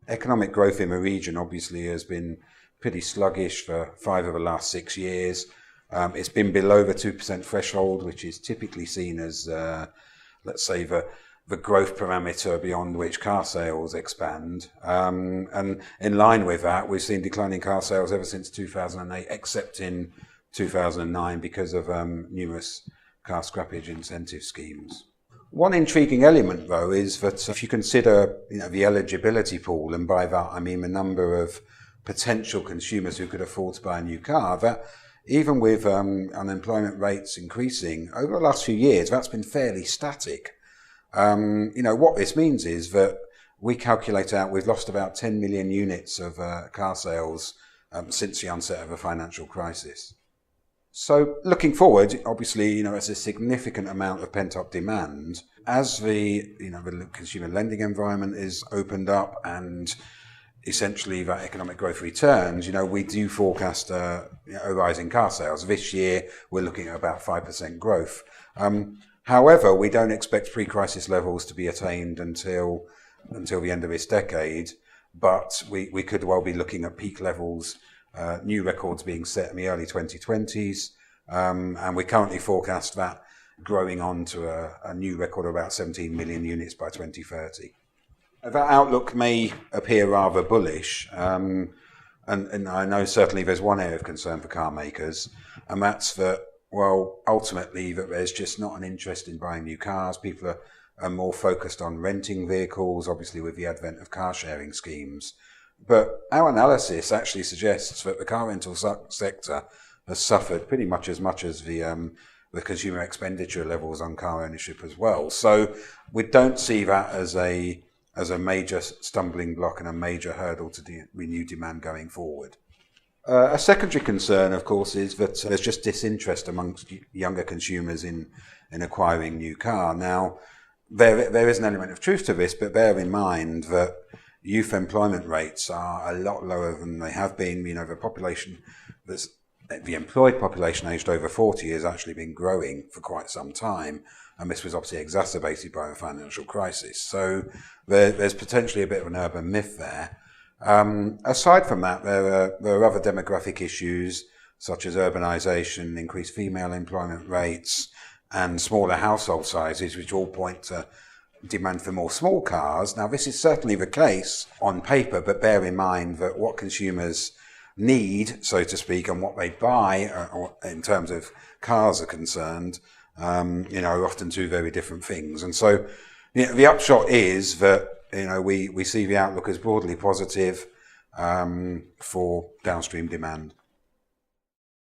Economic growth in the region obviously has been pretty sluggish for 5 of the last 6 years. It's been below the 2% threshold, which is typically seen as, let's say, the growth parameter beyond which car sales expand. And in line with that, we've seen declining car sales ever since 2008, except in 2009 because of numerous car scrappage incentive schemes. One intriguing element, though, is that if you consider the eligibility pool, and by that I mean the number of potential consumers who could afford to buy a new car, that even with unemployment rates increasing over the last few years, that's been fairly static. What this means is that we calculate out we've lost about 10 million units of car sales since the onset of the financial crisis. So looking forward, obviously, there's a significant amount of pent-up demand. As the consumer lending environment is opened up and essentially that economic growth returns, we do forecast a rise in car sales. This year, we're looking at about 5% growth. However, we don't expect pre-crisis levels to be attained until the end of this decade, but we could well be looking at peak levels, new records being set in the early 2020s, and we currently forecast that growing on to a new record of about 17 million units by 2030. That outlook may appear rather bullish, and I know certainly there's one area of concern for car makers, and that's that, ultimately that there's just not an interest in buying new cars. People are more focused on renting vehicles, obviously with the advent of car sharing schemes. But our analysis actually suggests that the car rental sector has suffered pretty much as the consumer expenditure levels on car ownership as well. So we don't see that as a major stumbling block and a major hurdle to renew demand going forward. A secondary concern, of course, is that there's just disinterest amongst younger consumers in acquiring new car. Now, there is an element of truth to this, but bear in mind that youth employment rates are a lot lower than they have been. The employed population aged over 40 has actually been growing for quite some time, and this was obviously exacerbated by the financial crisis. So there's potentially a bit of an urban myth there. Aside from that, there are other demographic issues such as urbanisation, increased female employment rates, and smaller household sizes, which all point to demand for more small cars. Now, this is certainly the case on paper, but bear in mind that what consumers need, so to speak, and what they buy in terms of cars are concerned, are often two very different things. And so the upshot is that we see the outlook as broadly positive for downstream demand.